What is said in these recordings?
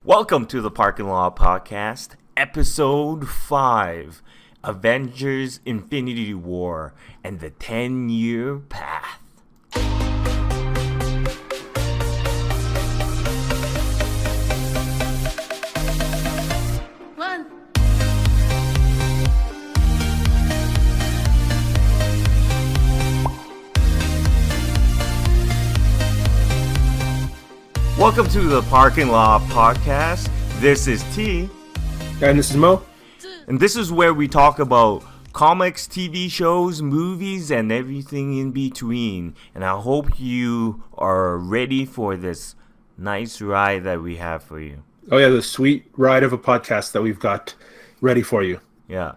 Welcome to the Parking Lot Podcast, Episode 5, Avengers Infinity War and the 10-Year Path. One. Welcome to the Parking Lot Podcast. This is T, And this is Mo. and this is where we talk about comics, TV shows, movies, and everything in between. And I hope you are ready for this nice ride that we have for you. Oh yeah, the sweet ride of a podcast that we've got ready for you. Yeah.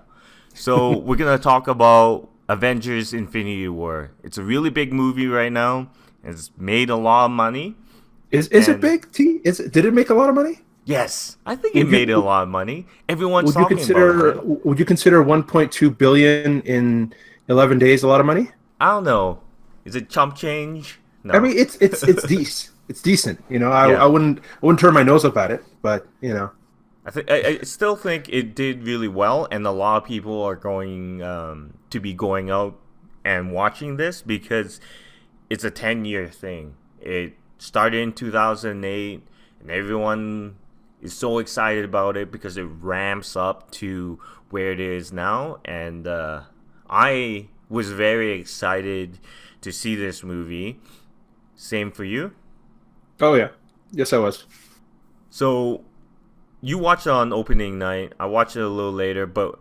So we're going to talk about Avengers Infinity War. It's a really big movie right now. It's made a lot of money. Is And- it big, T? Did it make a lot of money? Yes, I think it made a lot of money. Everyone's Would you talking consider about it. would you consider 1.2 billion in 11 days a lot of money? I don't know. Is it chump change? No. I mean, it's decent. It's decent. You know, Yeah. I wouldn't turn my nose up at it, but you know. I still think it did really well, and a lot of people are going to be going out and watching this because it's a 10-year thing. It started in 2008, and everyone is so excited about it because it ramps up to where it is now. And I was very excited to see this movie. Same for you? Oh yeah, yes I was. So you watched it on opening night. I watched it a little later, but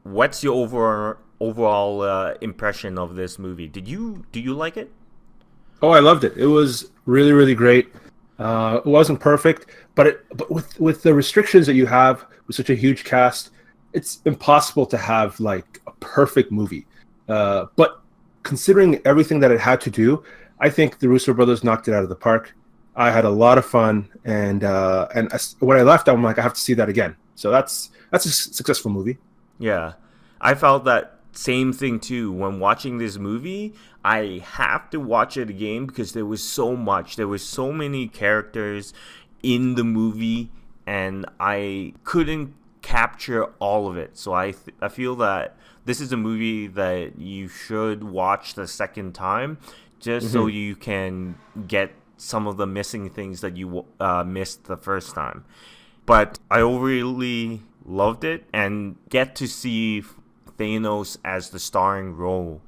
what's your overall impression of this movie? Do you like it? Oh, I loved it. It was really, really great. It wasn't perfect, but with the restrictions that you have with such a huge cast, it's impossible to have like a perfect movie. But considering everything that it had to do, I think the Russo brothers knocked it out of the park. I had a lot of fun, and when I left, I'm like, I have to see that again. So that's a successful movie. Yeah, I felt that same thing too. When watching this movie, I have to watch it again because there was so much. There was so many characters in the movie, and I couldn't capture all of it. So I feel that this is a movie that you should watch the second time, just so you can get some of the missing things that you missed the first time. But I overly loved it and get to see Thanos as the starring role,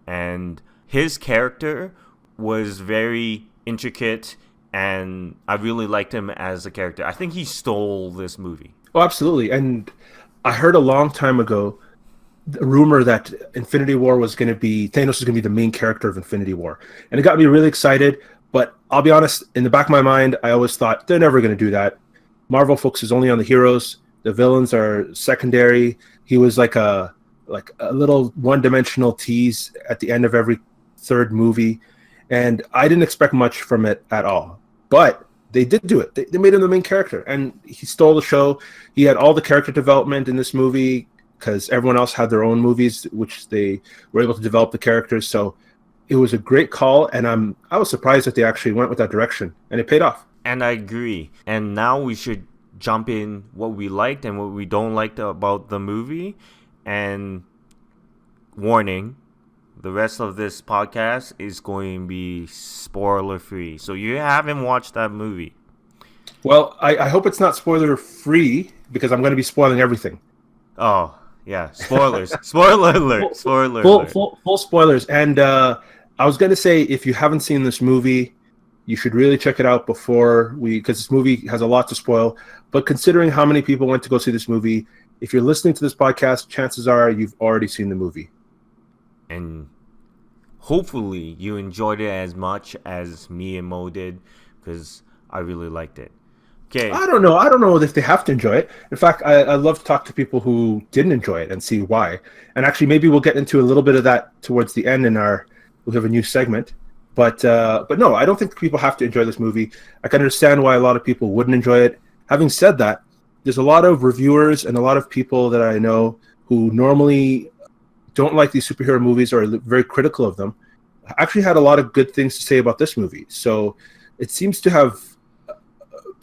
and his character was very intricate, and I really liked him as a character. I think he stole this movie. Oh, absolutely. And I heard a long time ago the rumor that Infinity War was going to be Thanos was going to be the main character of Infinity War, and it got me really excited. But I'll be honest, in the back of my mind, I always thought they're never going to do that. Marvel focuses only on the heroes. The villains are secondary. He was like a little one-dimensional tease at the end of every third movie, and I didn't expect much from it at all. But they did do it. They made him the main character, and he stole the show. He had all the character development in this movie because everyone else had their own movies, which they were able to develop the characters. So it was a great call, and I was surprised that they actually went with that direction, and it paid off. And I agree. And now we should jump in what we liked and what we don't like about the movie. And warning, the rest of this podcast is going to be spoiler free. So you haven't watched that movie. Well, I hope it's not spoiler free because I'm going to be spoiling everything. Oh, yeah. Spoilers. Spoiler alert. Spoiler alert. Full spoilers. And I was going to say, if you haven't seen this movie, you should really check it out because this movie has a lot to spoil. But considering how many people went to go see this movie, if you're listening to this podcast, chances are you've already seen the movie. And hopefully you enjoyed it as much as me and Mo did, because I really liked it. Okay. I don't know if they have to enjoy it. In fact, I love to talk to people who didn't enjoy it and see why. And actually, maybe we'll get into a little bit of that towards the end we'll have a new segment. But no, I don't think people have to enjoy this movie. I can understand why a lot of people wouldn't enjoy it. Having said that, there's a lot of reviewers and a lot of people that I know who normally don't like these superhero movies or are very critical of them, actually had a lot of good things to say about this movie. So it seems to have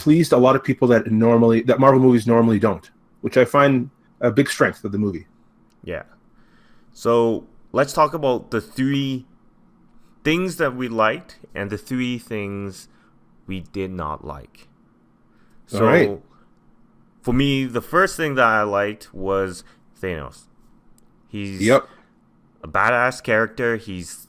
pleased a lot of people that Marvel movies normally don't, which I find a big strength of the movie. Yeah. So let's talk about the three things that we liked and the three things we did not like. All right. So for me, the first thing that I liked was Thanos. He's Yep. a badass character. He's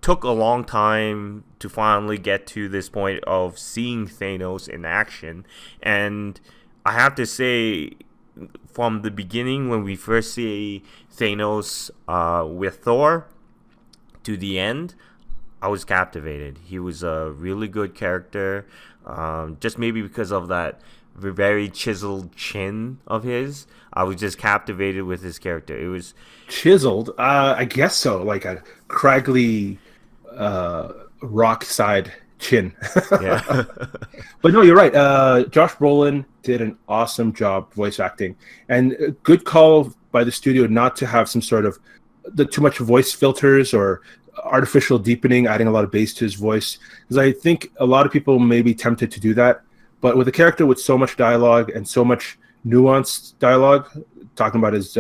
took a long time to finally get to this point of seeing Thanos in action, and I have to say, from the beginning when we first see Thanos with Thor to the end, I was captivated. He was a really good character, just maybe because of that very chiseled chin of his. I was just captivated with his character. It was Chiseled. I guess so. Like a craggly rock side chin. yeah. But no, you're right. Josh Brolin did an awesome job voice acting, and a good call by the studio not to have some sort of too much voice filters or artificial deepening, adding a lot of bass to his voice. Because I think a lot of people may be tempted to do that, but with a character with so much dialogue and so much nuanced dialogue, talking about his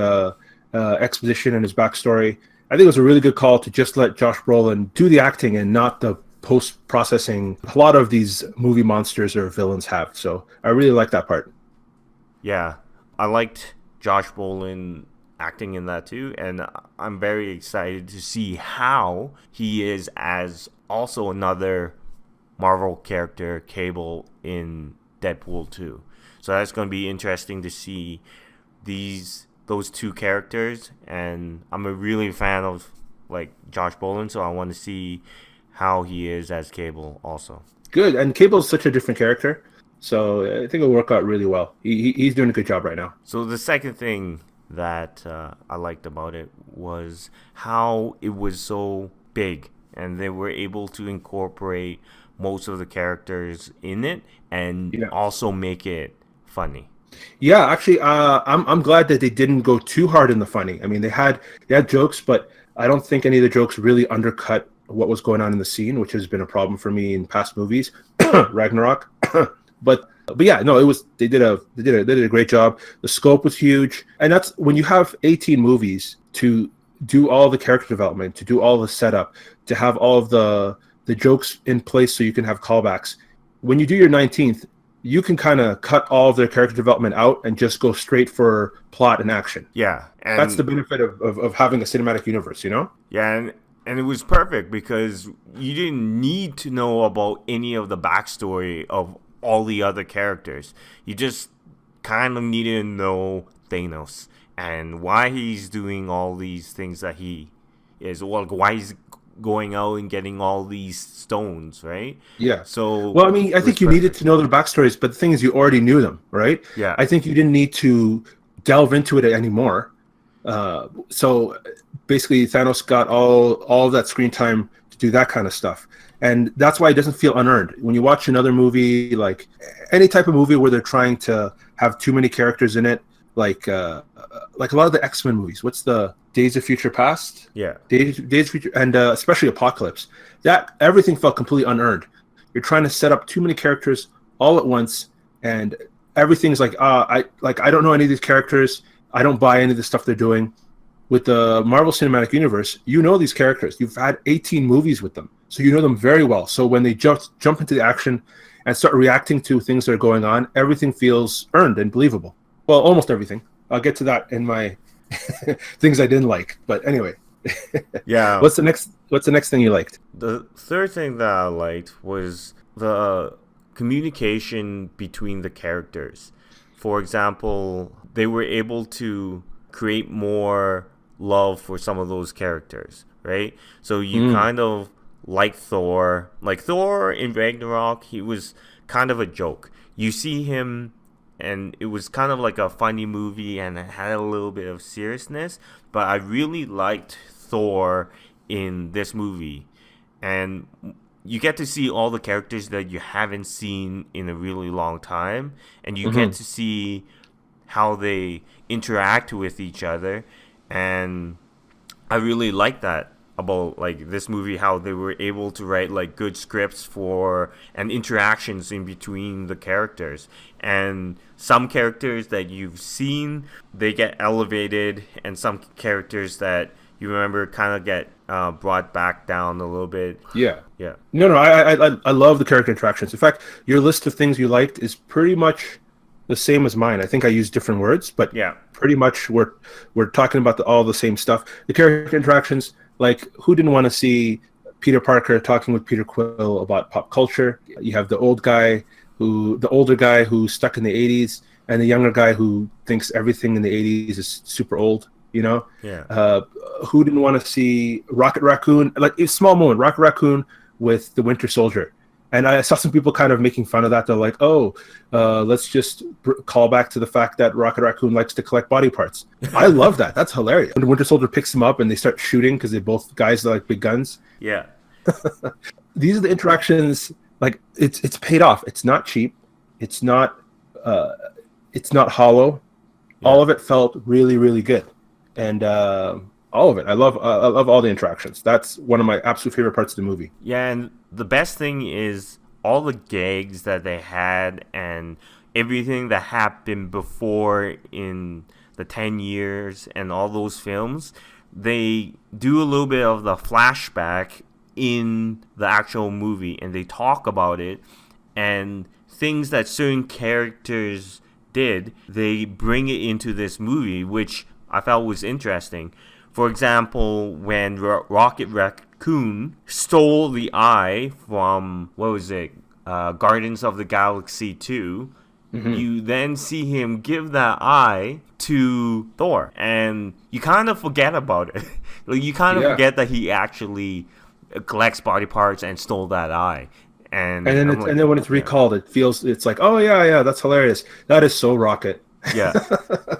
exposition and his backstory, I think it was a really good call to just let Josh Brolin do the acting and not the post-processing a lot of these movie monsters or villains have. So I really like that part. Yeah, I liked Josh Brolin acting in that too, and I'm very excited to see how he is as also another Marvel character, Cable, in Deadpool 2. So that's going to be interesting to see those two characters, and I'm a really fan of like Josh Brolin, so I want to see how he is as Cable also. Good, and Cable's such a different character, so I think it'll work out really well. He's doing a good job right now. So the second thing that I liked about it was how it was so big, and they were able to incorporate most of the characters in it and Yeah. also make it funny. Yeah, actually, I'm glad that they didn't go too hard in the funny. I mean, they had jokes, but I don't think any of the jokes really undercut what was going on in the scene, which has been a problem for me in past movies, Ragnarok. but yeah, no, it was they did a great job. The scope was huge, and that's when you have 18 movies to do all the character development, to do all the setup, to have all of the jokes in place so you can have callbacks. When you do your 19th, you can kind of cut all of their character development out and just go straight for plot and action. Yeah, and That's the benefit of having a cinematic universe, you know? yeah, and it was perfect because you didn't need to know about any of the backstory of all the other characters. You just kind of needed to know Thanos and why he's doing all these things that he is, or like why he's going out and getting all these stones, right? Yeah. So, Well, I mean, I it was think you needed perfect. to know their backstories, but the thing is, you already knew them, right? Yeah, I think you didn't need to delve into it anymore. So basically, Thanos got all of that screen time to do that kind of stuff, and that's why it doesn't feel unearned. When you watch another movie, like any type of movie where they're trying to have too many characters in it, like a lot of the X-Men movies. What's the Days of Future Past? yeah, Days of Future, and especially Apocalypse. That everything felt completely unearned. You're trying to set up too many characters all at once, and everything's like, I don't know any of these characters. I don't buy any of the stuff they're doing. With the Marvel Cinematic Universe, you know these characters. You've had 18 movies with them, so you know them very well. So when they jump into the action and start reacting to things that are going on, everything feels earned and believable. Well, almost everything. I'll get to that in my things I didn't like. But anyway, yeah. what's the next thing you liked? The third thing that I liked was the communication between the characters. For example, they were able to create more love for some of those characters, right? So you kind of like Thor. Like Thor in Ragnarok, he was kind of a joke. You see him, and it was kind of like a funny movie and it had a little bit of seriousness, but I really liked Thor in this movie. And you get to see all the characters that you haven't seen in a really long time, and you get to see how they interact with each other, and I really like that about like this movie, how they were able to write like good scripts for and interactions in between the characters. And some characters that you've seen, they get elevated, and some characters that you remember kind of get brought back down a little bit. Yeah. Yeah. No, I love the character interactions. In fact, your list of things you liked is pretty much the same as mine. I think I use different words, but Yeah. pretty much we're talking about all the same stuff. The character interactions, like who didn't want to see Peter Parker talking with Peter Quill about pop culture? You have the older guy who's stuck in the 80s, and the younger guy who thinks everything in the 80s is super old. You know, Yeah. Who didn't want to see Rocket Raccoon? Like a small moment, Rocket Raccoon with the Winter Soldier. And I saw some people kind of making fun of that. They're like, "Oh, let's just call back to the fact that Rocket Raccoon likes to collect body parts." I love that. That's hilarious. When the Winter Soldier picks him up and they start shooting because they both guys that like big guns. Yeah. These are the interactions. Like it's paid off. It's not cheap. It's not hollow. Yeah. All of it felt really, really good, and all of it. I love all the interactions. That's one of my absolute favorite parts of the movie. Yeah, and the best thing is all the gags that they had and everything that happened before in the 10 years and all those films. They do a little bit of the flashback in the actual movie, and they talk about it, and things that certain characters did, they bring it into this movie, which I felt was interesting. For example, when Rocket Raccoon stole the eye from, what was it, Guardians of the Galaxy 2, you then see him give that eye to Thor, and you kind of forget about it. Like, you kind of forget that he actually collects body parts and stole that eye. And then when it's recalled, it's like, oh yeah, that's hilarious. That is so Rocket. Yeah.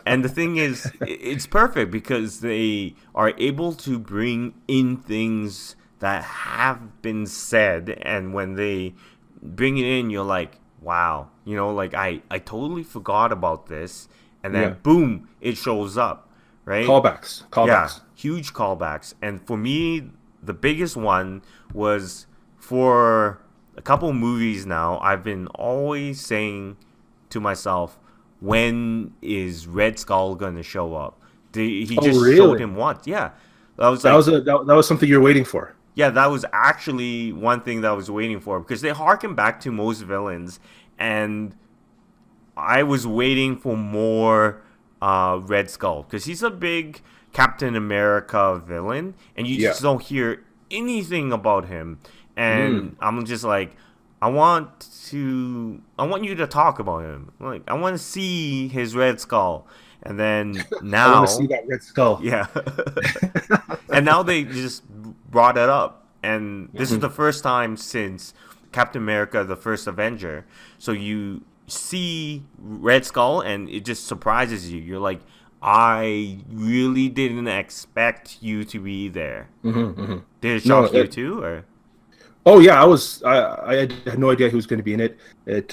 And the thing is, it's perfect because they are able to bring in things that have been said, and when they bring it in, you're like, wow, you know, like I totally forgot about this, and then boom, it shows up, right? Callbacks. Yeah, huge callbacks. And for me, the biggest one was for a couple movies now, I've been always saying to myself, when is Red Skull gonna show up? He just showed him once. Yeah, that was something you're waiting for. Yeah, that was actually one thing that I was waiting for, because they harken back to most villains, and I was waiting for more Red Skull, because he's a big Captain America villain, and you just don't hear anything about him. And I'm just like, I want you to talk about him. Like, I want to see his Red Skull. And then now I want to see that Red Skull. Yeah. And now they just brought it up. And this is the first time since Captain America, the first Avenger. So you see Red Skull and it just surprises you. You're like, I really didn't expect you to be there. Did it shock you too, or? Oh yeah, I had no idea he was going to be in it. It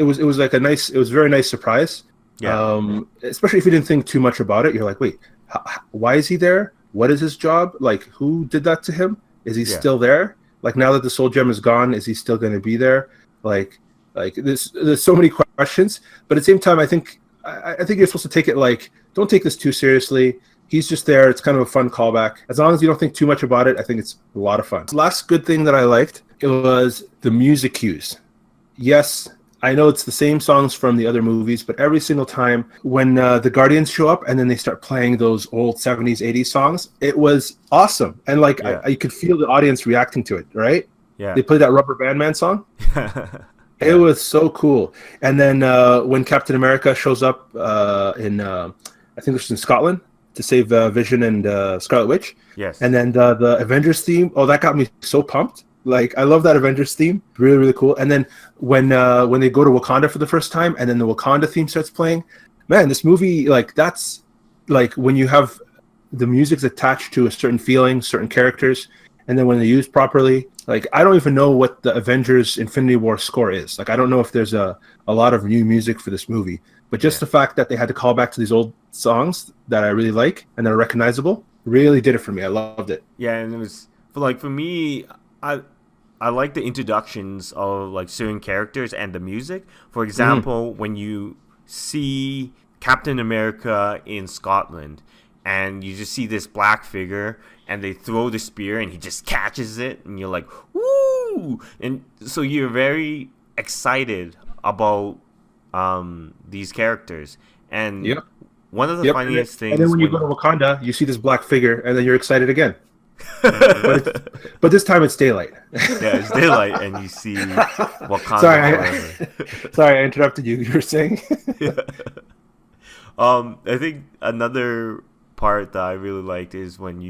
was like it was a very nice surprise. Yeah. Especially if you didn't think too much about it, you're like, wait, why is he there? What is his job? Like, who did that to him? Is he still there? Like, now that the Soul Gem is gone, is he still going to be there? Like there's so many questions, but at the same time, I think you're supposed to take it like, don't take this too seriously. He's just there. It's kind of a fun callback. As long as you don't think too much about it, I think it's a lot of fun. The last good thing that I liked, it was the music cues. Yes, I know it's the same songs from the other movies, but every single time when the Guardians show up and then they start playing those old 70s, 80s songs, it was awesome. And like, I could feel the audience reacting to it, right? Yeah. They played that Rubber Band Man song. It was so cool. And then when Captain America shows up in, I think this was in Scotland, to save Vision and Scarlet Witch. Yes. And then the Avengers theme, that got me so pumped. Like, I love that Avengers theme. Really, really cool. And then when they go to Wakanda for the first time and then the Wakanda theme starts playing, man, this movie, like, that's like when you have the music's attached to a certain feeling, certain characters, and then when they're used properly, like, I don't even know what the Avengers Infinity War score is. Like, I don't know if there's a lot of new music for this movie. But just the fact that they had to call back to these old songs that I really like and that are recognizable, Really did it for me. I loved it. Yeah, and it was for me, I I like the introductions of like certain characters and the music. For Hmm. example, when you see Captain America in Scotland and you just see this black figure and they throw the spear and he just catches it and you're like, "Woo!" And so you're very excited about these characters. And Yep. one of the Yep. funniest And then things when you go to when Wakanda, you see this black figure, and then you're excited again. But this time it's daylight. yeah, it's daylight and you see Wakanda Sorry, forever. sorry, I interrupted you. You were saying? Yeah. I think another part that I really liked is when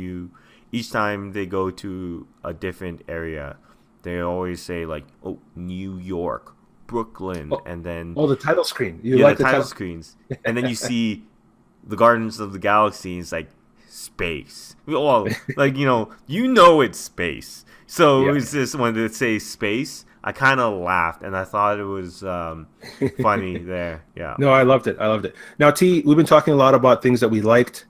each time they go to a different area, they always say like, "Oh, New York, Brooklyn," Oh, and then oh, the title screen. You yeah, the like the title title? screens, and then you see the Gardens of the Galaxy. And it's like space. Well, like it's space. So Yeah. it's just when they say space, I kind of laughed and I thought it was funny there. Yeah. No, I loved it. I loved it. Now, T, we've been talking a lot about things that we liked.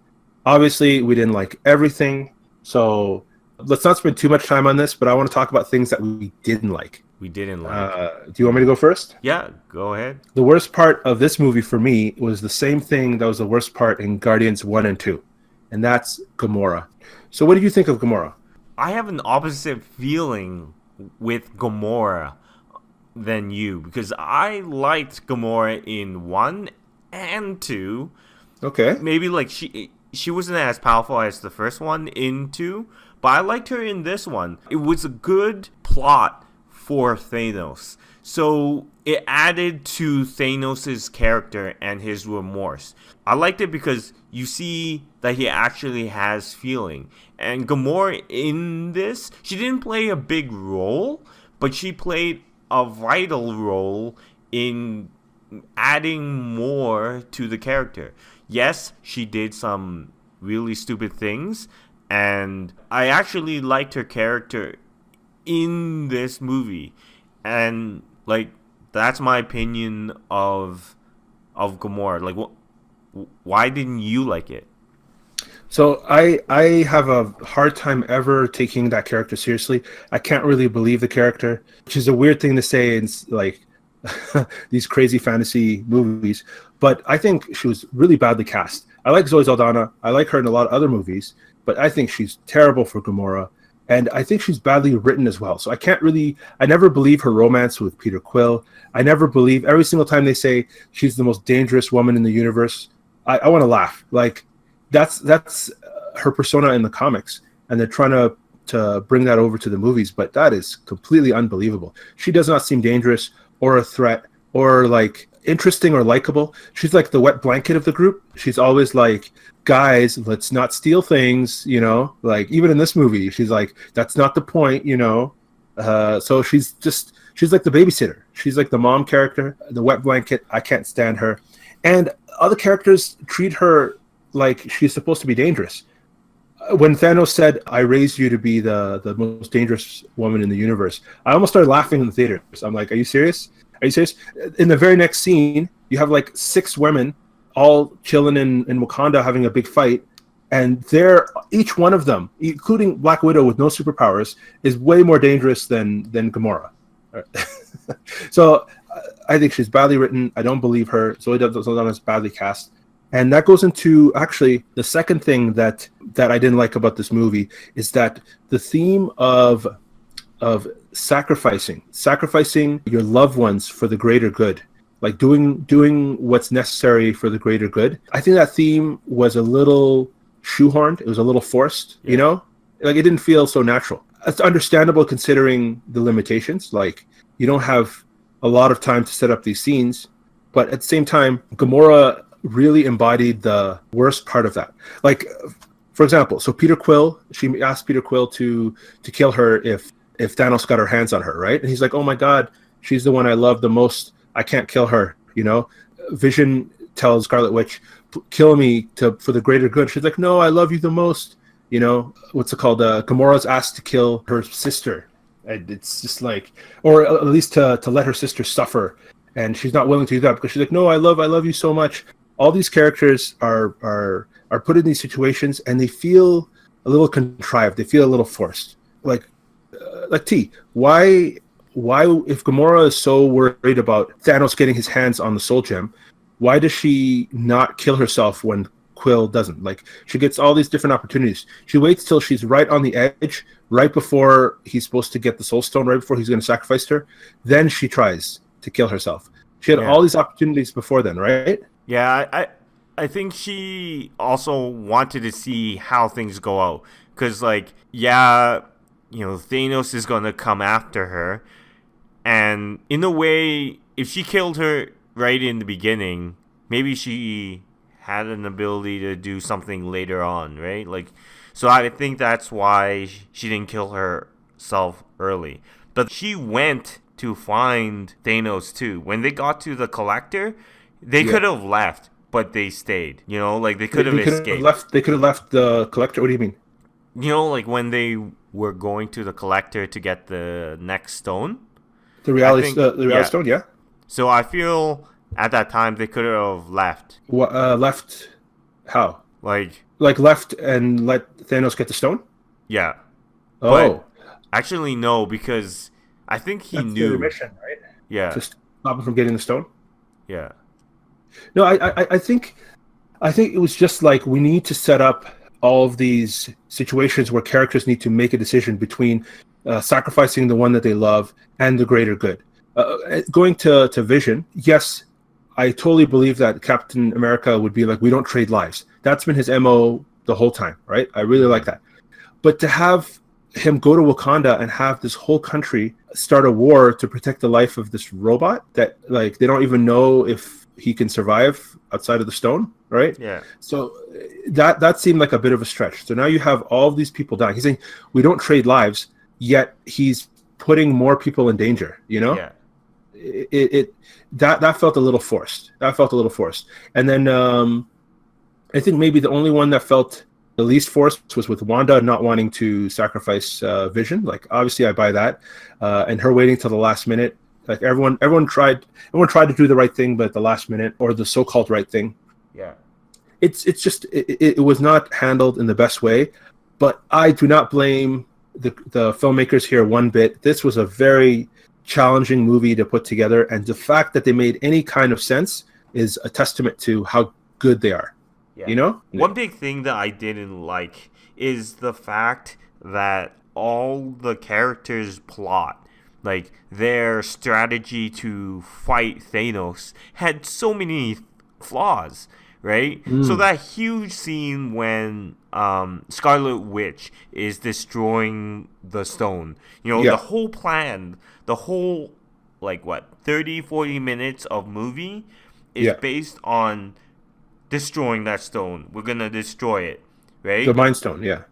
Obviously, we didn't like everything. So let's not spend too much time on this, but I want to talk about things that we didn't like. We didn't like. Do you want me to go first? Yeah, go ahead. The worst part of this movie for me was the same thing that was the worst part in Guardians 1 and 2, and that's Gamora. So, what did you think of Gamora? I have an opposite feeling with Gamora than you because I liked Gamora in 1 and 2. Okay. Maybe like she wasn't as powerful as the first one in 2, but I liked her in this one. It was a good plot for Thanos. So it added to Thanos' character and his remorse. I liked it because you see that he actually has feeling. And Gamora in this, she didn't play a big role, but she played a vital role in adding more to the character. Yes, she did some really stupid things, and I actually liked her character in this movie. And like that's my opinion of Gamora. Like why didn't you like it? So I have a hard time ever taking that character seriously. I can't really believe the character, which is a weird thing to say in like these crazy fantasy movies. But I think she was really badly cast. I like Zoe Saldana. I like her in a lot of other movies, but I think she's terrible for Gamora. And I think she's badly written as well. So I never believe her romance with Peter Quill. I never believe every single time they say she's the most dangerous woman in the universe. I want to laugh. Like that's her persona in the comics, and they're trying to bring that over to the movies, but that is completely unbelievable. She does not seem dangerous or a threat or like interesting or likable. She's like the wet blanket of the group. She's always like, guys, let's not steal things, like even in this movie, she's like, that's not the point, so she's like the babysitter. She's like the mom character, the wet blanket. I can't stand her. And other characters treat her like she's supposed to be dangerous. When Thanos said, "I raised you to be the most dangerous woman in the universe," I almost started laughing in the theaters. I'm like, "Are you serious? Are you serious?" In the very next scene, you have like 6 women all chilling in Wakanda having a big fight, and each one of them, including Black Widow with no superpowers, is way more dangerous than Gamora. So I think she's badly written. I don't believe her. Zoe Saldana is badly cast. And that goes into actually the second thing that I didn't like about this movie is that the theme of sacrificing your loved ones for the greater good, like doing what's necessary for the greater good. I think that theme was a little shoehorned. It was a little forced, Yeah. like it didn't feel so natural. It's understandable considering the limitations. Like you don't have a lot of time to set up these scenes, but at the same time, Gamora really embodied the worst part of that. Like, for example, so Peter Quill, she asked Peter Quill to kill her if Thanos got her hands on her, right? And he's like, "Oh my God, she's the one I love the most. I can't kill her." Vision tells Scarlet Witch, "Kill me for the greater good." She's like, "No, I love you the most." What's it called? Gamora's asked to kill her sister, and it's just like, or at least to let her sister suffer, and she's not willing to do that because she's like, "No, I love you so much." All these characters are are put in these situations and they feel a little contrived. They feel a little forced. Like T, why if Gamora is so worried about Thanos getting his hands on the Soul Gem, why does she not kill herself when Quill doesn't? Like, she gets all these different opportunities. She waits till she's right on the edge, right before he's supposed to get the Soul Stone, right before he's going to sacrifice her. Then she tries to kill herself. She had Yeah. all these opportunities before then, right? Yeah, I think she also wanted to see how things go out. Because, like, yeah, Thanos is going to come after her. And in a way, if she killed her right in the beginning, maybe she had an ability to do something later on, right? Like, so I think that's why she didn't kill herself early. But she went to find Thanos too. When they got to the collector, they Yeah. could have left, but they stayed. Like they could have They could have escaped. left. They could have left the collector. What do you mean? Like when they were going to the collector to get the next stone. I think, The reality yeah. stone. Yeah. So I feel at that time they could have left. What left? How? Like, Like left and let Thanos get the stone? yeah. Oh, But actually, no, because I think he that's their knew. mission, right? Yeah. To stop him from getting the stone. Yeah. No, I think it was just like we need to set up all of these situations where characters need to make a decision between sacrificing the one that they love and the greater good. Going to Vision, yes, I totally believe that Captain America would be like, we don't trade lives. That's been his MO the whole time, right? I really like that. But to have him go to Wakanda and have this whole country start a war to protect the life of this robot that, like, they don't even know if he can survive outside of the stone, right? Yeah. So that seemed like a bit of a stretch. So now you have all of these people dying. He's saying we don't trade lives, yet he's putting more people in danger. Yeah. That felt a little forced. And then I think maybe the only one that felt the least forced was with Wanda not wanting to sacrifice Vision. Like, obviously I buy that, and her waiting till the last minute. Like, everyone tried to do the right thing, but at the last minute, or the so-called right thing, Yeah. it's just it was not handled in the best way. But I do not blame the filmmakers here one bit. This was a very challenging movie to put together, and the fact that they made any kind of sense is a testament to how good they are. Yeah. One big thing that I didn't like is the fact that all the characters' plot, like their strategy to fight Thanos, had so many flaws, right? So that huge scene when Scarlet Witch is destroying the stone, Yeah. the whole plan, the whole, like, 30, 40 minutes of movie is Yeah. based on destroying that stone. We're gonna destroy it, right? The Mind Stone, yeah.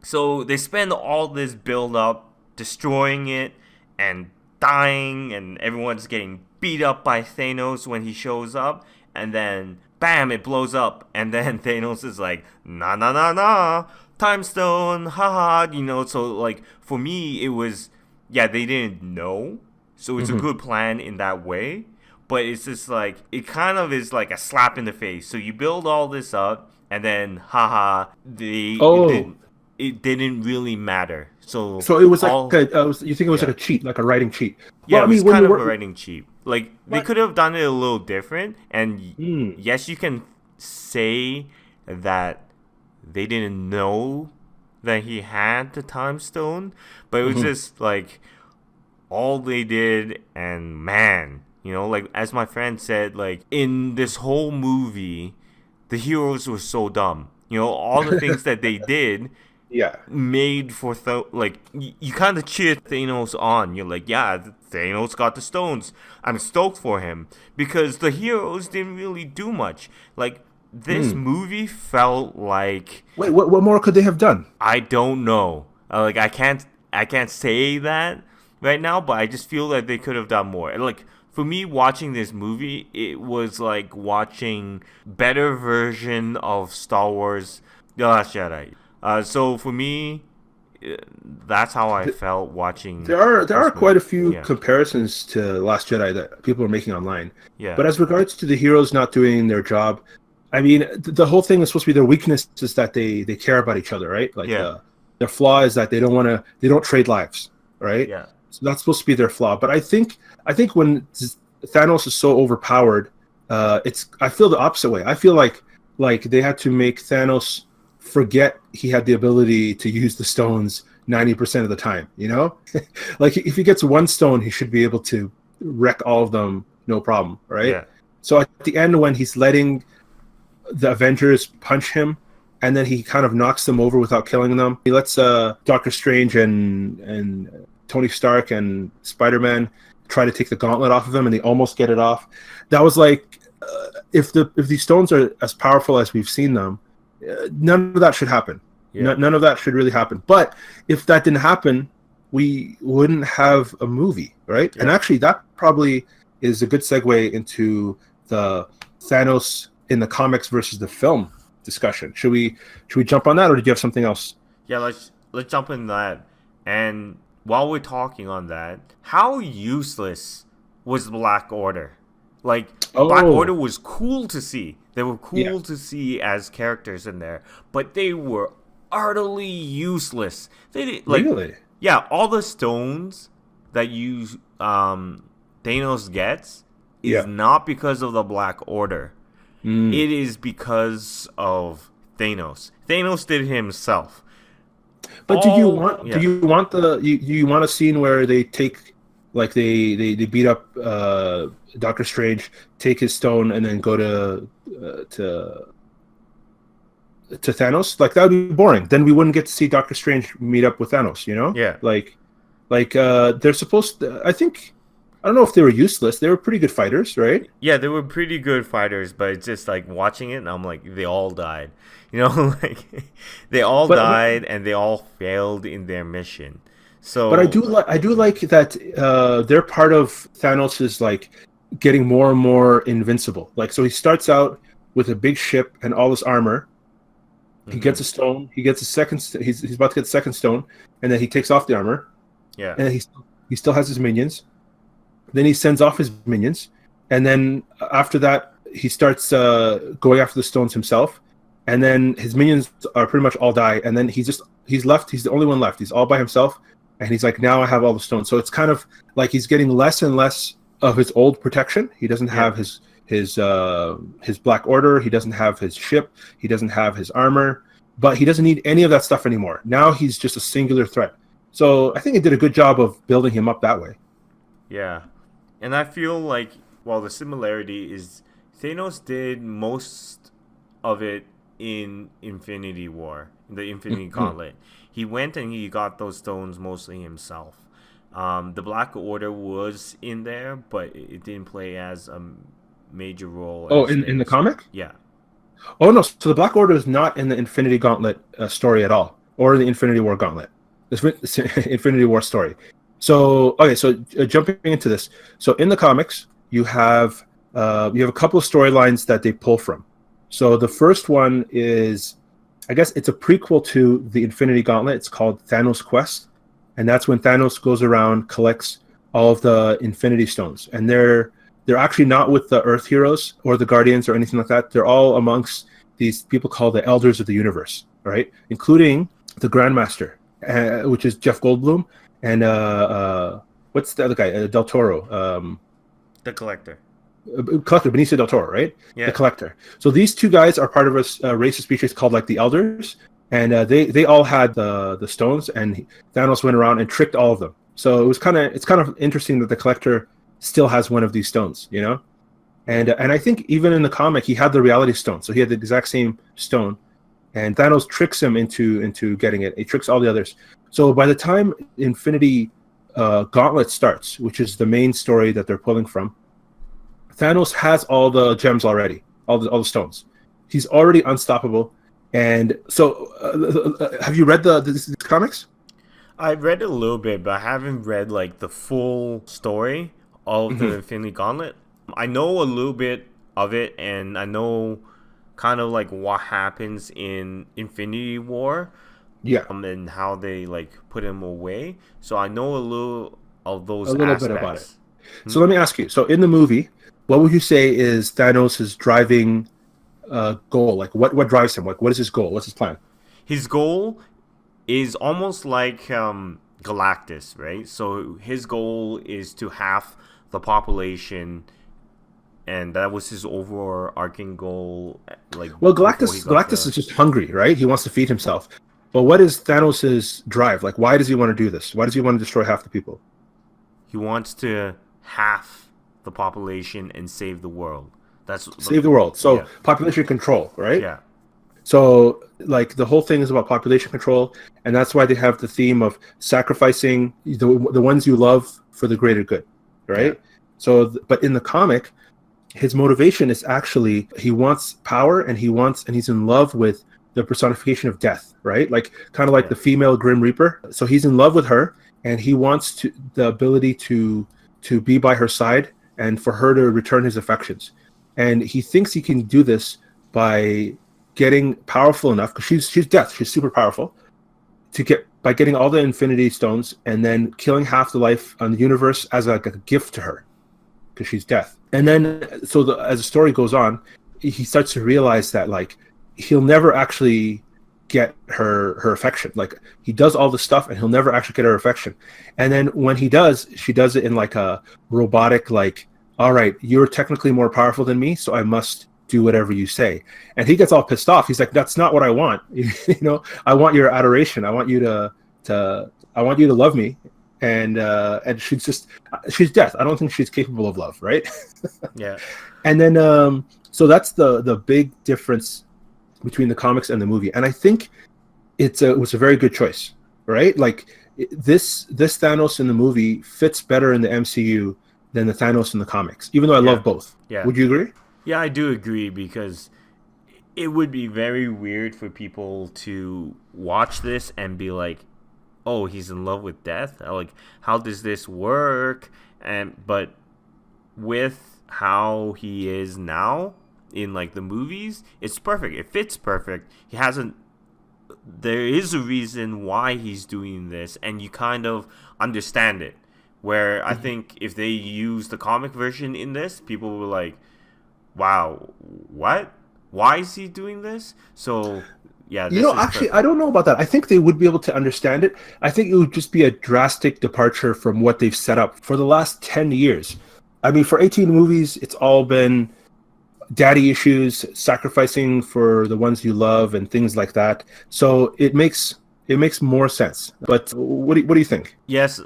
So they spend all this build up destroying it and dying, and everyone's getting beat up by Thanos when he shows up, and then bam, it blows up, and then Thanos is like, nah, nah, nah, nah, time stone, haha, So, like, for me, it was, yeah, they didn't know, so it's a good plan in that way. But it's just like, it kind of is like a slap in the face. So you build all this up, and then, haha, it didn't really matter. So it was all, like you think it was yeah. like a cheat, like a writing cheat? Yeah, Well, I it was mean, kind of a writing cheap. Like, they What? could have done it a little different. And Mm. yes, you can say that they didn't know that he had the time stone, but it was just like all they did, and man, like, as my friend said, like, in this whole movie, the heroes were so dumb. All the things that they did Yeah. made for like, you kind of cheer Thanos on. You're like, yeah, Thanos got the stones. I'm stoked for him, because the heroes didn't really do much. Like, this movie felt like, Wait, what more could they have done? I don't know. Like, I can't say that right now, but I just feel that they could have done more. And, like, for me, watching this movie, it was like watching better version of Star Wars: The Last Jedi. So for me, that's how I felt watching. There are this quite a movie. few Yeah. comparisons to Last Jedi that people are making online. Yeah. But as regards to the heroes not doing their job, I mean, the whole thing is supposed to be their weakness is that they care about each other, right? Like Yeah, their flaw is that they don't trade lives, right? yeah, So that's supposed to be their flaw. But I think when Thanos is so overpowered, I feel the opposite way. I feel like they had to make Thanos forget he had the ability to use the stones 90% of the time. You know, like if he gets one stone, he should be able to wreck all of them, no problem, right? yeah, So at the end, when he's letting the Avengers punch him, and then he kind of knocks them over without killing them. He lets Doctor Strange and Tony Stark and Spider-Man try to take the gauntlet off of him, and they almost get it off. That was like, if these stones are as powerful as we've seen them, none of that should happen. yeah, None of that should really happen. But if that didn't happen, we wouldn't have a movie, right? And yeah. actually, that probably is a good segue into the Thanos in the comics versus the film discussion. Should we jump on that, or did you have something else? Yeah, let's jump in that. And while we're talking on that, how useless was the Black Order? Like, Black Order Oh, was cool to see. They were yeah, cool to see as characters in there, but they were utterly useless. They did, like, really? yeah, all the stones that Thanos gets is Yeah. not because of the Black Order. Mm. It is because of Thanos. Thanos did it himself. But do Yeah, you want you want a scene where they take like they beat up Doctor Strange, take his stone, and then go to Thanos? Like that would be boring. Then we wouldn't get to see Doctor Strange meet up with Thanos. You know, yeah, they're supposed to, I don't know if they were useless. They were pretty good fighters, right? yeah. They were pretty good fighters, but it's just like watching it, and I'm like, they all died. You know, like they all But died, and they all failed in their mission. but So I do like that they're part of Thanos's like getting more and more invincible. Like so he starts out with a big ship and all this armor. He hmm gets a stone. He gets a second. He's about to get the second stone, and then he takes off the armor, yeah, and then he still has his minions. Then he sends off his minions, and then after that he starts going after the stones himself, and then his minions are pretty much all die, and then he's left. He's the only one left. He's all by himself, and he's like, now I have all the stones. So it's kind of like he's getting less and less of his old protection. He doesn't yeah, have his Black Order. He doesn't have his ship. He doesn't have his armor. But he doesn't need any of that stuff anymore. Now he's just a singular threat. So I think it did a good job of building him up that way. yeah. And I feel like, well, the similarity is Thanos did most of it in Infinity War, in the Infinity Mhm. Gauntlet. He went and he got those stones mostly himself. The Black Order was in there, but it didn't play as a major role Oh, as in the Thanos. comic? Yeah. Oh no, so the Black Order is not in the Infinity Gauntlet story at all, or the Infinity War Gauntlet. This Infinity War story. So okay, so jumping into this, so in the comics you have a couple of storylines that they pull from. So the first one is, I guess it's a prequel to the Infinity Gauntlet. It's called Thanos Quest, and that's when Thanos goes around collects all of the Infinity Stones, and they're actually not with the Earth heroes or the Guardians or anything like that. They're all amongst these people called the Elders of the Universe, right? Including the Grandmaster, which is Jeff Goldblum, and what's the other guy? Del Toro, The Collector. Collector, Benicio Del Toro, right? The Yeah. Collector. So these two guys are part of a race of species called like the Elders, and they all had the stones, and Thanos went around and tricked all of them. So it's kind of interesting that the Collector still has one of these stones, you know. And I think even in the comic he had the Reality Stone, so he had the exact same stone, and Thanos tricks him into getting it. He tricks all the others. So by the time Infinity Gauntlet starts, which is the main story that they're pulling from, Thanos has all the gems already, all the stones. He's already unstoppable. And so, have you read the comics? I read a little bit, but I haven't read like the full story of the Hmm. Infinity Gauntlet. I know a little bit of it, and I know kind of like what happens in Infinity War, Yeah, and how they like put him away. So I know a little of a those little bit about it. aspects. So Hmm? let me ask you. So in the movie, what would you say is Thanos' driving goal? Like what drives him? Like what is his goal? What's his plan? His goal is almost like Galactus, right? So his goal is to halve the population, and that was his overarching goal. Like Well, before he got Galactus the, is just hungry, right? He wants to feed himself. But what is Thanos' drive? Like, why does he want to do this? Why does he want to destroy half the people? he wants to halve the population and save the world. That's Save the world. So yeah, population control, right? yeah, So like the whole thing is about population control, and that's why they have the theme of sacrificing the ones you love for the greater good, yeah, right? So, but in the comic, his motivation is actually he wants power and he's in love with the personification of death, right? Like kind of like yeah, the female Grim Reaper. So he's in love with her and he wants the ability to be by her side and for her to return his affections. And he thinks he can do this by getting powerful enough because she's death, she's super powerful to get by getting all the Infinity Stones and then killing half the life on the universe as like a gift to her because she's death. And then, so as the story goes on, he starts to realize that like he'll never actually get her affection. Like he does all the stuff and he'll never actually get her affection. And then when he does, she does it in like a robotic, like, all right, you're technically more powerful than me, so I must do whatever you say. And he gets all pissed off. He's like, that's not what I want. I want your adoration. I want you to love me. And she's death. I don't think she's capable of love, right? yeah. And then so that's the big difference between the comics and the movie. And I think it was a very good choice, right? Like this Thanos in the movie fits better in the MCU than the Thanos in the comics, even though I love both. Yeah. Would you agree? Yeah, I do agree because it would be very weird for people to watch this and be like, "Oh, he's in love with death." Like, how does this work? But with how he is now in like the movies, it's perfect. It fits perfect. He hasn't. There is a reason why he's doing this, and you kind of understand it. Where I think if they use the comic version in this, people were like, wow, what? Why is he doing this? So, yeah, this is Actually, perfect. I don't know about that. I think they would be able to understand it. I think it would just be a drastic departure from what they've set up for the last 10 years. I mean, for 18 movies, it's all been daddy issues, sacrificing for the ones you love, and things like that. So it makes more sense. But what do you think? Yes,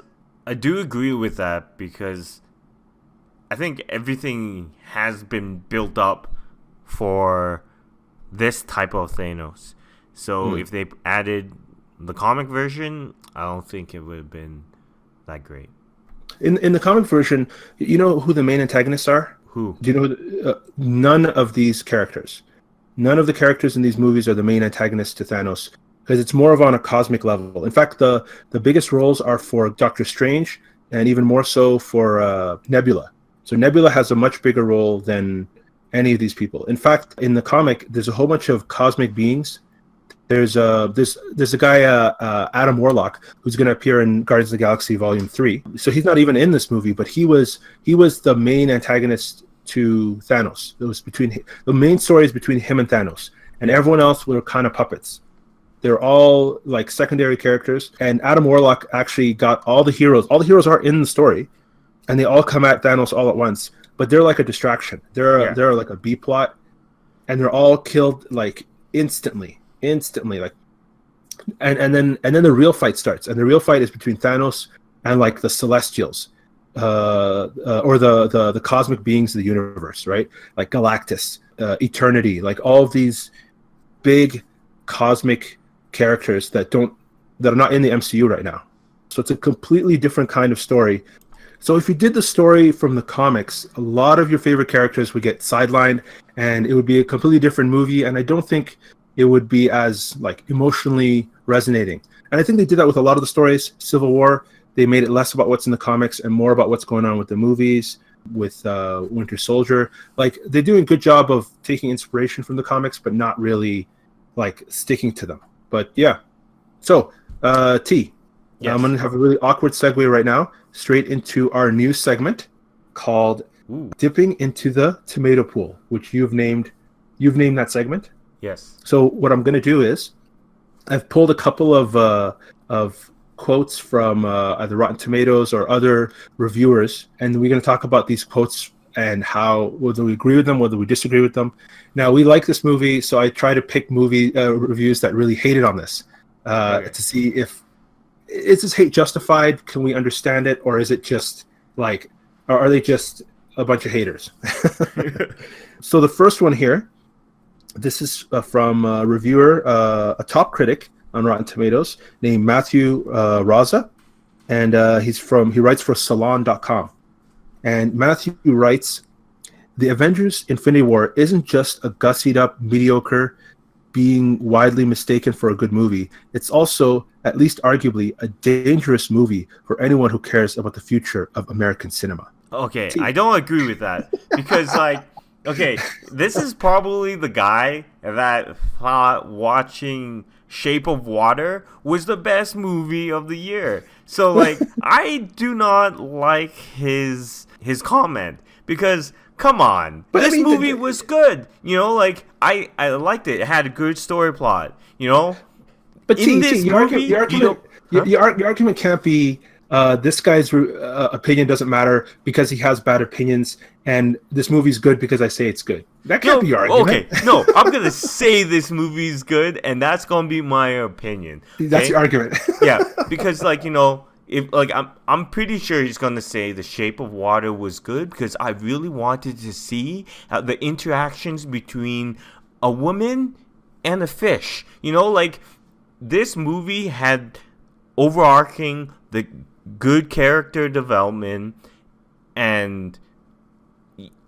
I do agree with that because I think everything has been built up for this type of Thanos. So if they added the comic version, I don't think it would have been that great. In the comic version, you know who the main antagonists are? Who? Do you know none of these characters? None of the characters in these movies are the main antagonists to Thanos because it's more of on a cosmic level. In fact, the biggest roles are for Doctor Strange and even more so for Nebula. So Nebula has a much bigger role than any of these people. In fact, in the comic, there's a whole bunch of cosmic beings. There's a guy Adam Warlock who's going to appear in Guardians of the Galaxy Volume 3. So he's not even in this movie, but he was the main antagonist to Thanos. It was the main story is between him and Thanos, and everyone else were kind of puppets. They're all like secondary characters, and Adam Warlock actually got all the heroes. All the heroes are in the story, and they all come at Thanos all at once. But they're like a distraction. They're like a B plot, and they're all killed like instantly, like. And then the real fight starts, and the real fight is between Thanos and like the Celestials, or the cosmic beings of the universe, right? Like Galactus, Eternity, like all of these big cosmic characters that are not in the MCU right now. So it's a completely different kind of story. So if you did the story from the comics, a lot of your favorite characters would get sidelined, and it would be a completely different movie. And I don't think it would be as like emotionally resonating. And I think they did that with a lot of the stories. Civil War, they made it less about what's in the comics and more about what's going on with the movies, with Winter Soldier. Like they're doing a good job of taking inspiration from the comics, but not really like sticking to them. But yeah. So T, Yes. I'm going to have a really awkward segue right now, straight into our new segment called Ooh. Dipping into the Tomato Pool, which you've named You've named that segment. Yes. So what I'm going to do is I've pulled a couple of quotes from either Rotten Tomatoes or other reviewers, and we're going to talk about these quotes and how whether we agree with them, whether we disagree with them. Now we like this movie, so I try to pick movie reviews that really hated on this Okay. to see if is this hate justified? Can we understand it, or is it just like, or are they just a bunch of haters? So the first one here, this is from a reviewer, a top critic on Rotten Tomatoes named Matthew Raza, and he writes for Salon.com. And Matthew writes, "The Avengers Infinity War isn't just a gussied up, mediocre, being widely mistaken for a good movie. It's also, at least arguably, a dangerous movie for anyone who cares about the future of American cinema." Okay, I don't agree with that because, like, okay, this is probably the guy that thought watching Shape of Water was the best movie of the year. So, like, I do not like his comment because, come on, But I this mean, movie was good. You know, like, I liked it. It had a good story plot. You know, But in T, this your movie, argument, your you argument, don't. Huh? your argument can't be this guy's opinion doesn't matter because he has bad opinions, and this movie's good because I say it's good. That can't be No, your argument. okay, no, I'm gonna say this movie's good, and that's gonna be my opinion. That's the Okay, argument. yeah, because like if like I'm pretty sure he's gonna say The Shape of Water was good because I really wanted to see how the interactions between a woman and a fish. You know, like this movie had overarching the good character development and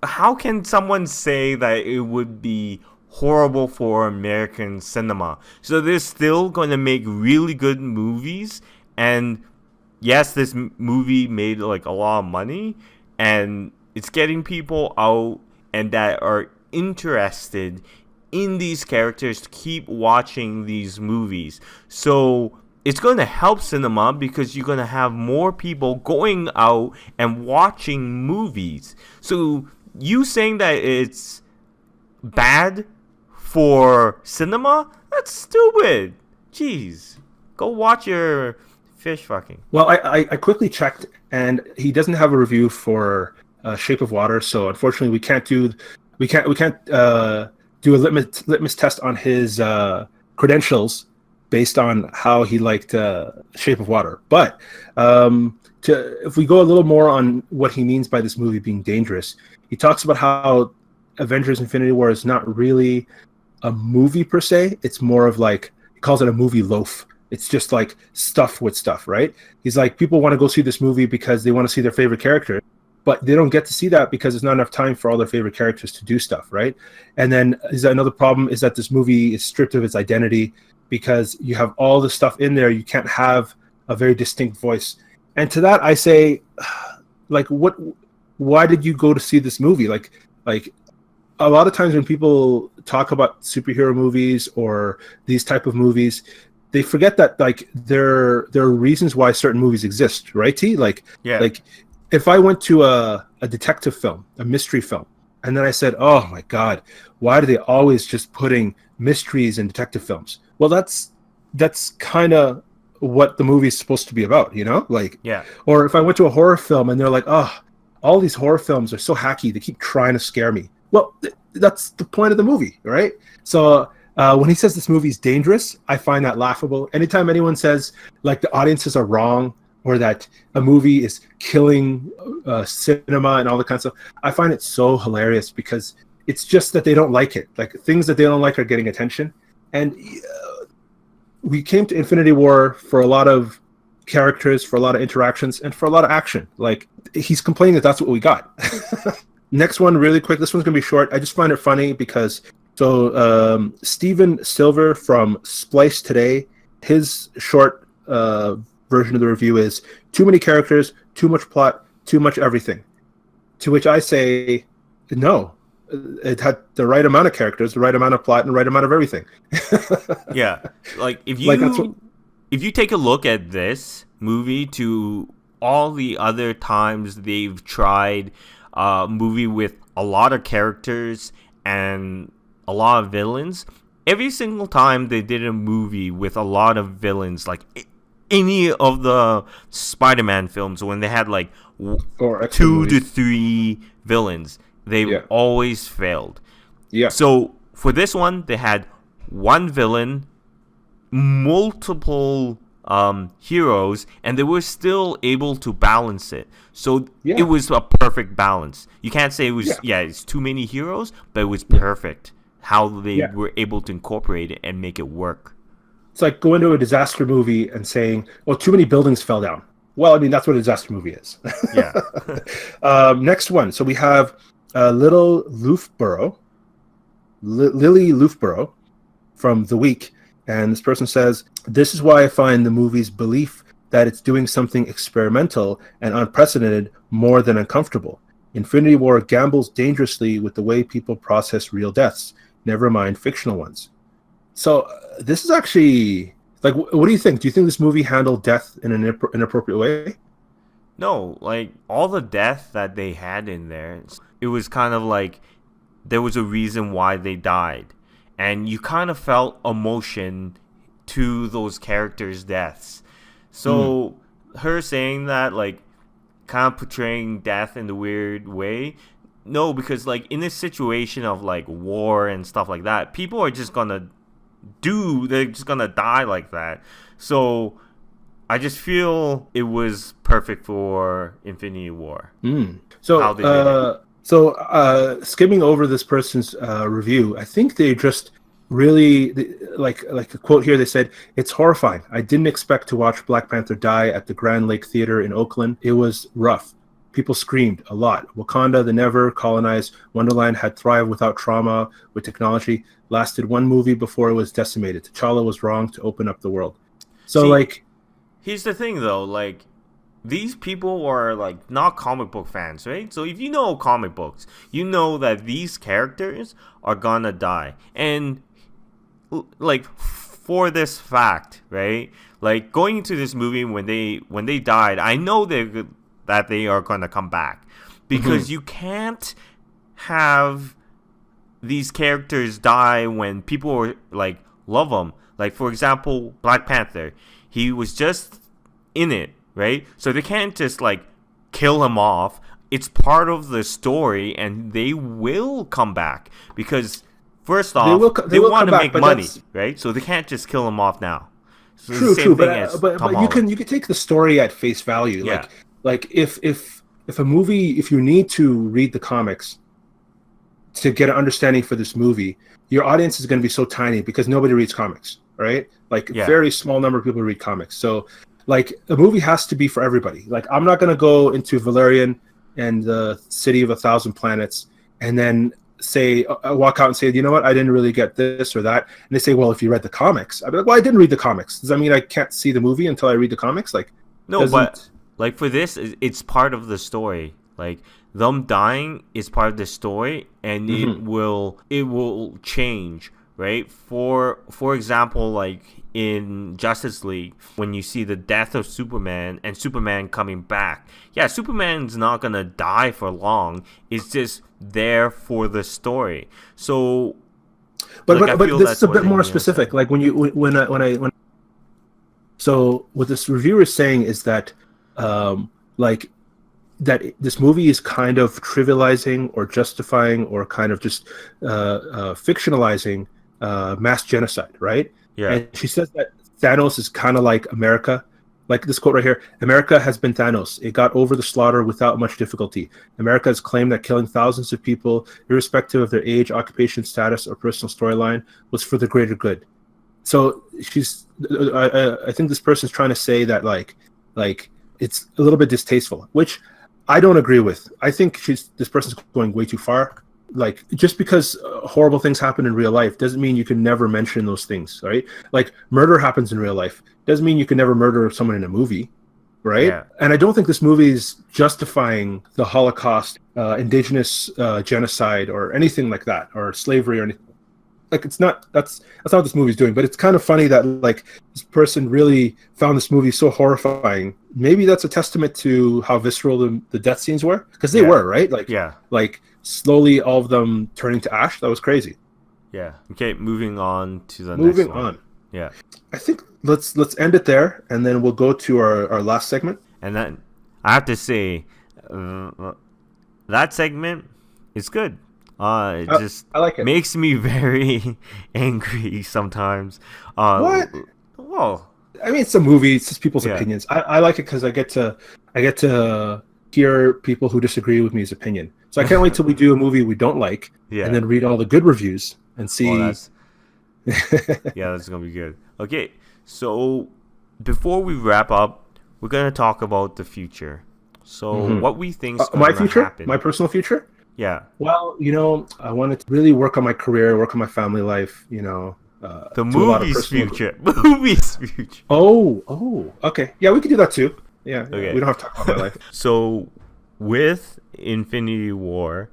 how can someone say that it would be horrible for American cinema? So they're still going to make really good movies, and yes, this movie made like a lot of money, and it's getting people out and that are interested in these characters to keep watching these movies. So it's going to help cinema because you're going to have more people going out and watching movies. So you saying that it's bad for cinema? That's stupid. Jeez. Go watch your fish fucking. Well, I quickly checked, and he doesn't have a review for Shape of Water, so unfortunately we can't do a litmus test on his credentials based on how he liked Shape of Water. But if we go a little more on what he means by this movie being dangerous, he talks about how Avengers Infinity War is not really a movie per se. It's more of like, he calls it a movie loaf. It's just like stuff with stuff, right? He's like, people want to go see this movie because they want to see their favorite character, but they don't get to see that because there's not enough time for all their favorite characters to do stuff, right? And then another problem is that this movie is stripped of its identity because you have all the stuff in there. You can't have a very distinct voice. And to that, I say, like, why did you go to see this movie? Like a lot of times when people talk about superhero movies or these type of movies, they forget that like there are reasons why certain movies exist, right? T Yeah. like if I went to a detective film, a mystery film, and then I said, "Oh my God, why do they always just putting mysteries in detective films?" Well, that's kind of what the movie is supposed to be about, you know? Like, Yeah. or if I went to a horror film and they're like, "Oh, all these horror films are so hacky; they keep trying to scare me." Well, that's the point of the movie, right? So when he says this movie is dangerous, I find that laughable. Anytime anyone says like the audiences are wrong or that a movie is killing cinema and all that kind of stuff, I find it so hilarious because it's just that they don't like it. Like things that they don't like are getting attention. And we came to Infinity War for a lot of characters, for a lot of interactions, and for a lot of action. Like he's complaining that that's what we got. Next one, really quick. This one's gonna be short. I just find it funny because Steven Silver from Splice Today, his short version of the review is too many characters, too much plot, too much everything. To which I say, no. It had the right amount of characters, the right amount of plot, and the right amount of everything. Yeah. Like Like that's what, if you take a look at this movie to all the other times they've tried a movie with a lot of characters and a lot of villains. Every single time they did a movie with a lot of villains, like any of the Spider-Man films, when they had like Or X-Men 2 to movies. 3 villains, they Yeah. always failed. Yeah. So for this one, they had one villain, multiple heroes, and they were still able to balance it. So Yeah. it was a perfect balance. You can't say it was Yeah. it's too many heroes, but it was perfect how they Yeah. were able to incorporate it and make it work. It's like going to a disaster movie and saying, "Well, too many buildings fell down." Well, I mean, that's what a disaster movie is. Yeah. Next one. So we have Little Loofborough, Lily Loofborough from The Week. And this person says, "This is why I find the movie's belief that it's doing something experimental and unprecedented more than uncomfortable. Infinity War gambles dangerously with the way people process real deaths, never mind fictional ones." So this is actually like, what do you think? Do you think this movie handled death in an inappropriate way? No, like all the death that they had in there, it was kind of like there was a reason why they died. And you kind of felt emotion to those characters' deaths. So her saying that, like, kind of portraying death in the weird way, no, because like in this situation of like war and stuff like that, people are just gonna they're just gonna die like that. So I just feel it was perfect for Infinity War. So, How they did it. Skimming over this person's review, I think they just really like a quote here. They said, "It's horrifying. I didn't expect to watch Black Panther die at the Grand Lake Theater in Oakland. It was rough. People screamed a lot. Wakanda, the never colonized Wonderland, had thrived without trauma, with technology. Lasted one movie before it was decimated. T'Challa was wrong to open up the world." So, See, like, here's the thing though, like these people are like not comic book fans, right? So if you know comic books, you know that these characters are gonna die. And like for this fact, right? Like going into this movie when they died, I know that they are gonna come back because you can't have these characters die when people are like love them. Like for example, Black Panther, he was just in it, right? So they can't just like kill him off. It's part of the story, and they will come back because first off, they will want come to back, make but money, that's right? So they can't just kill him off now. So it's true, the same true. thing as But Tom you Holland. can take the story at face value. Yeah. Like if a movie, if you need to read the comics to get an understanding for this movie, your audience is going to be so tiny because nobody reads comics, right? Like Yeah. very small number of people read comics. So like a movie has to be for everybody. Like I'm not going to go into Valerian and the City of a Thousand Planets and then say walk out and say, you know what, I didn't really get this or that. And they say, well, if you read the comics, I'd be like, well, I didn't read the comics. Does that mean I can't see the movie until I read the comics? Like, No, but like for this, it's part of the story. Like them dying is part of the story, and it will change, right? For example, like in Justice League, when you see the death of Superman and Superman coming back, yeah, Superman's not gonna die for long. It's just there for the story. So, but like, I but feel this that's is a what bit they more mean to specific. say. Like when so what this reviewer is saying is that like that this movie is kind of trivializing or justifying or kind of just fictionalizing mass genocide, right? Yeah, And she says that Thanos is kind of like America. Like this quote right here: "America has been Thanos. It got over the slaughter without much difficulty. America has claimed that killing thousands of people, irrespective of their age, occupation, status, or personal storyline, was for the greater good." So I think this person's trying to say that like it's a little bit distasteful, which I don't agree with. I think this person's going way too far. Like just because horrible things happen in real life doesn't mean you can never mention those things, right? Like murder happens in real life doesn't mean you can never murder someone in a movie, right? yeah. And I don't think this movie is justifying the Holocaust, indigenous genocide, or anything like that, or slavery or anything. Like it's not that's not what this movie's doing, but it's kind of funny that like this person really found this movie so horrifying. Maybe that's a testament to how visceral the death scenes were, because they Yeah. were, right? Like Yeah. like slowly all of them turning to ash. That was crazy. Yeah. Okay, moving on to the next Moving one. on. Yeah. I think let's end it there, and then we'll go to our last segment. And then I have to say, that segment is good. It just I like it. makes me very angry sometimes. What? Well, I mean, it's a movie. It's just people's yeah. opinions. I like it because I get to hear people who disagree with me's opinion. So I can't wait till we do a movie we don't like, and Yeah. then read all the good reviews and Oh, see. that's gonna be good. Okay, so before we wrap up, we're gonna talk about the future. So Mhm. what we think's My gonna future, happen. my personal future. Yeah, Well, I wanted to really work on my career, work on my family life. the Do a lot of movie's personal. future. Movie's future. Oh, okay. Yeah, we could do that too. Yeah, Okay. we don't have to talk about my life. So with Infinity War,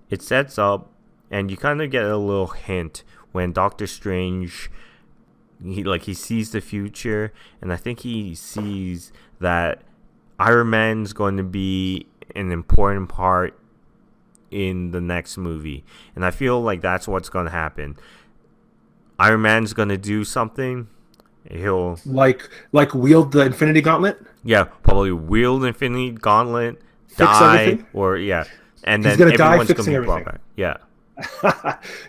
it sets up, and you kind of get a little hint when Doctor Strange, he sees the future, and I think he sees that Iron Man's going to be an important part in the next movie, and I feel like that's what's going to happen. Iron Man's going to do something. He'll Like wield the Infinity Gauntlet, probably wield Infinity Gauntlet, fix die, everything. or and He's then gonna die everyone's gonna fixing be brought everything. back. Yeah,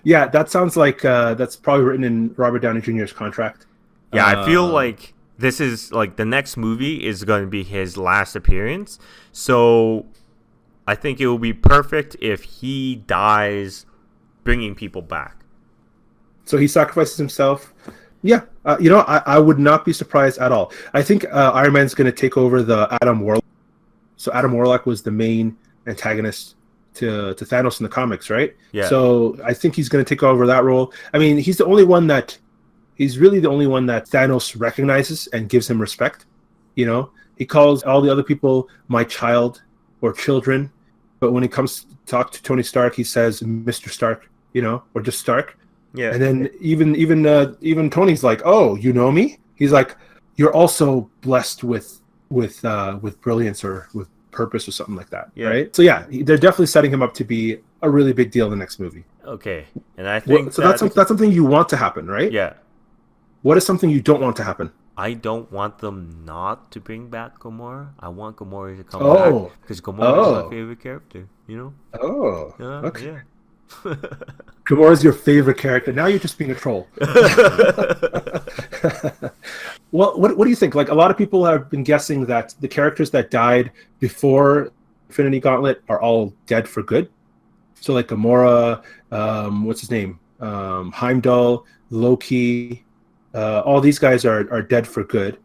Yeah, that sounds like that's probably written in Robert Downey Jr.'s contract. yeah. I feel Um, like this is like the next movie is going to be his last appearance, so I think it will be perfect if he dies, bringing people back. so he sacrifices himself. Yeah, I would not be surprised at all. I think Iron Man's going to take over the Adam Warlock. So Adam Warlock was the main antagonist to Thanos in the comics, right? Yeah, So I think he's going to take over that role. I mean, he's really the only one that Thanos recognizes and gives him respect. He calls all the other people my child or children, but when it comes to talk to Tony Stark, he says Mr. Stark, or just Stark. yeah, And then even Tony's like, "Oh, you know me?" He's like, "You're also blessed with brilliance or with purpose or something like that, yeah. right?" So yeah, they're definitely setting him up to be a really big deal in the next movie. Okay, and I think So that's something you want to happen, right? yeah. What is something you don't want to happen? I don't want them not to bring back Gamora. I want Gamora to come back Oh, because Gamora is my oh, favorite character. oh. Yeah, Okay. yeah. Gamora's your favorite character. Now you're just being a troll. Well, what do you think? Like, a lot of people have been guessing that the characters that died before Infinity Gauntlet are all dead for good. So like Gamora, what's his name? Heimdall, Loki, all these guys are dead for good,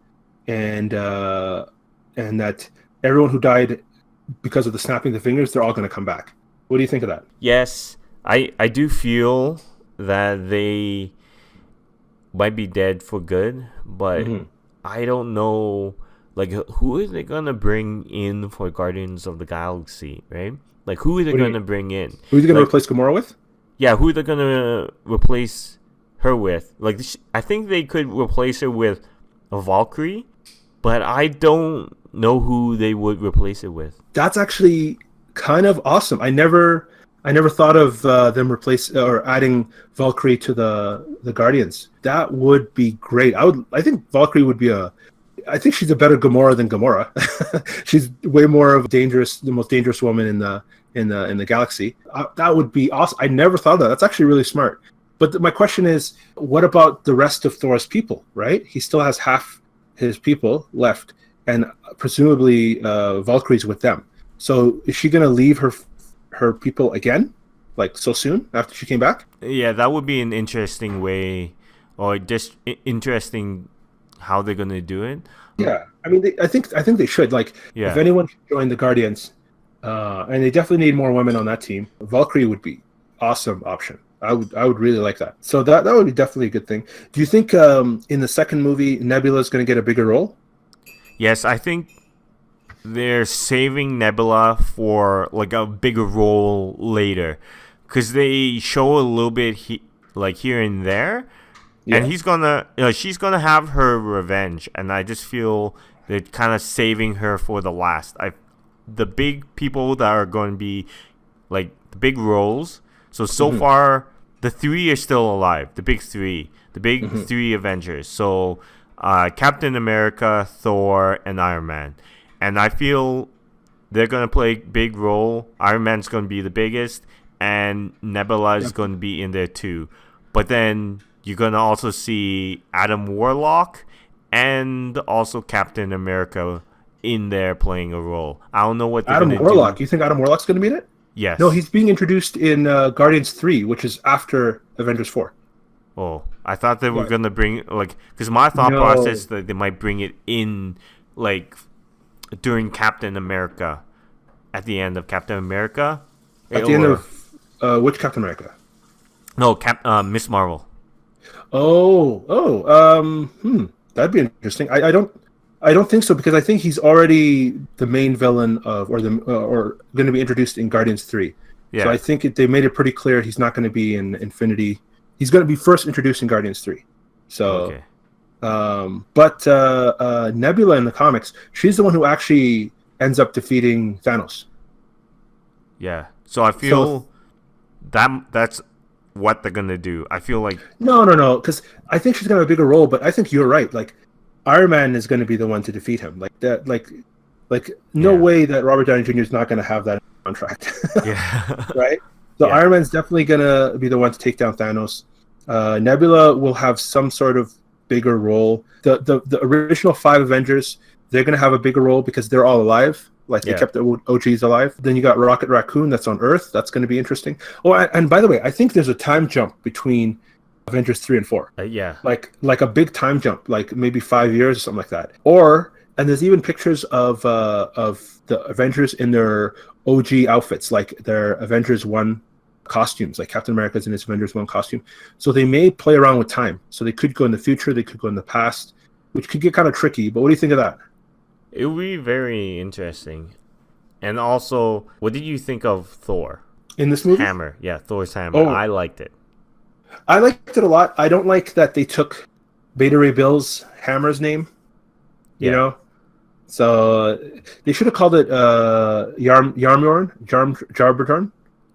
and that everyone who died because of the snapping of the fingers, they're all going to come back. What do you think of that? Yes, I do feel that they might be dead for good, but Mm-hmm. I don't know, like, who are they gonna bring in for Guardians of the Galaxy, right? Like, who are they What do you gonna mean? bring in? Who are you going to Like, replace Gamora with? yeah, who are they gonna replace her with? Like, I think they could replace her with a Valkyrie, but I don't know who they would replace it with. That's actually kind of awesome. I never thought of them replace or adding Valkyrie to the Guardians. That would be great. I think Valkyrie would be I think she's a better Gamora than Gamora. She's way more of the most dangerous woman in the galaxy. That would be awesome. I never thought of that. That's actually really smart. But my question is, what about the rest of Thor's people? Right? He still has half his people left, and presumably Valkyrie's with them. So is she going to leave her people again, like so soon after she came back? Yeah, that would be an interesting way, or just interesting how they're gonna do it. Yeah, I mean, I think they should. Like, if Yeah, anyone should join the Guardians, and they definitely need more women on that team, Valkyrie would be awesome option. I would really like that. So that would be definitely a good thing. Do you think in the second movie Nebula is going to get a bigger role? yes, I think they're saving Nebula for like a bigger role later, because they show a little bit like here and there, and Yeah. she's gonna have her revenge, and I just feel they're kind of saving her for the last. The big people that are going to be like the big roles. So Mhm. far, the three are still alive. The big three. The big three Avengers. So Captain America, Thor, and Iron Man. And I feel they're going to play a big role. Iron Man's going to be the biggest, and Nebula is going to be in there too. But then you're going to also see Adam Warlock and also Captain America in there playing a role. I don't know what they're Adam going to Warlock. do. You think Adam Warlock's going to be in it? Yes. No, he's being introduced in Guardians 3, which is after Avengers 4. Oh, I thought they were going to bring, like, because my thought process that they might bring it in, like, during Captain America, at the end of Captain America. At the end of which Captain America? No, Miss Marvel. That'd be interesting. I don't think so, because I think he's already the main villain of, or going to be introduced in Guardians 3. Yeah. So I think they made it pretty clear he's not going to be in Infinity. He's going to be first introduced in Guardians 3. So, okay. But Nebula in the comics, she's the one who actually ends up defeating Thanos. Yeah. So I feel that's what they're gonna do. I feel like no, because I think she's gonna have a bigger role. But I think you're right. Like Iron Man is going to be the one to defeat him. Like that. Like no way that Robert Downey Jr. is not going to have that contract. Yeah. Right. So Iron Man's definitely going to be the one to take down Thanos. Nebula will have some sort of bigger role. The original 5 Avengers, they're going to have a bigger role because they're all alive. Like they kept the OGs alive. Then you got Rocket Raccoon that's on Earth. That's going to be interesting. Oh, and by the way, I think there's a time jump between Avengers 3 and 4. Like a big time jump, like maybe 5 years or something like that. And there's even pictures of the Avengers in their OG outfits, like their Avengers 1 costumes, like Captain America's in his Avengers 1 costume. So they may play around with time. So they could go in the future, they could go in the past, which could get kind of tricky. But what do you think of that? It would be very interesting. And also, what did you think of Thor? In this movie? Hammer. Yeah, Thor's hammer. I liked it. I liked it a lot. I don't like that they took Beta Ray Bill's hammer's name. You know? So they should have called it Jarbidorn,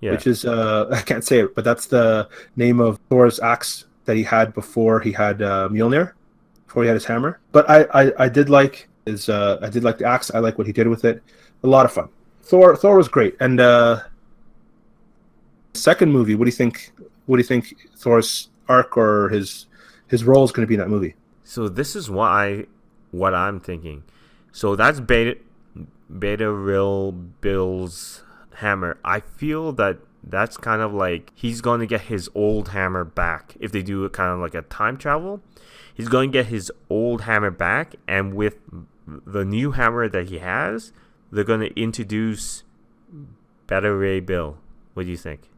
which is, I can't say it, but that's the name of Thor's axe that he had before he had Mjolnir, before he had his hammer. But I did like the axe. I like what he did with it. A lot of fun. Thor was great. And second movie, what do you think? What do you think Thor's arc or his role is going to be in that movie? So this is what I'm thinking. So that's Beta Ray Bill's hammer. I feel that's kind of like he's going to get his old hammer back. If they do it kind of like a time travel, he's going to get his old hammer back, and with the new hammer that he has, they're going to introduce Beta Ray Bill. What do you think?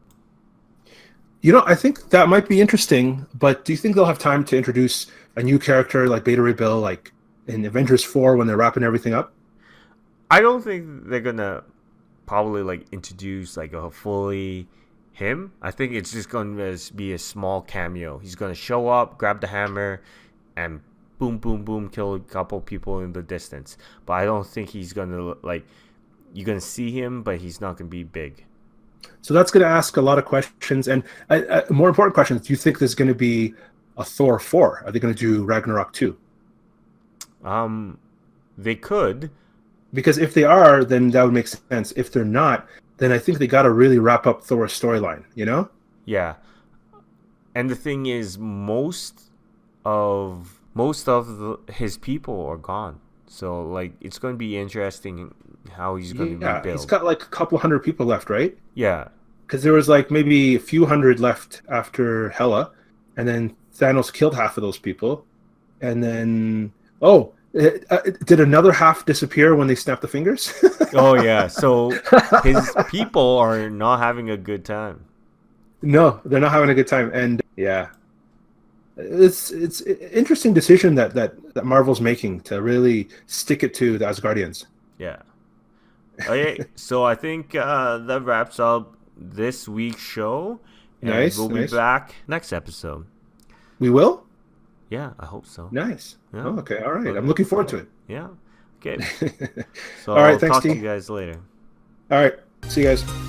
I think that might be interesting, but do you think they'll have time to introduce a new character like Beta Ray Bill, like in Avengers 4 when they're wrapping everything up? I don't think they're going to probably like introduce like a fully him. I think it's just going to be a small cameo. He's going to show up, grab the hammer, and boom, boom, boom, kill a couple people in the distance. But I don't think he's going to you're going to see him, but he's not going to be big. So that's going to ask a lot of questions, and more important questions. Do you think there's going to be a Thor 4? Are they going to do Ragnarok 2? They could. Because if they are, then that would make sense. If they're not, then I think they got to really wrap up Thor's storyline, Yeah. And the thing is, most of his people are gone. So, it's going to be interesting how he's going to rebuild. He's got a couple hundred people left, right? Yeah. Because there was maybe a few hundred left after Hela, and then Thanos killed half of those people. And then, did another half disappear when they snapped the fingers? Oh, yeah. So his people are not having a good time. No, they're not having a good time. And, yeah. It's an interesting decision that Marvel's making to really stick it to the Asgardians. Yeah. Okay, so I think that wraps up this week's show. And we'll be back next episode. We will? Yeah, I hope so. Nice. Yeah. Oh, okay, all right. I'm looking forward to it. Yeah. Okay. So all right, I'll thanks, talk T. to you guys later. All right. See you guys.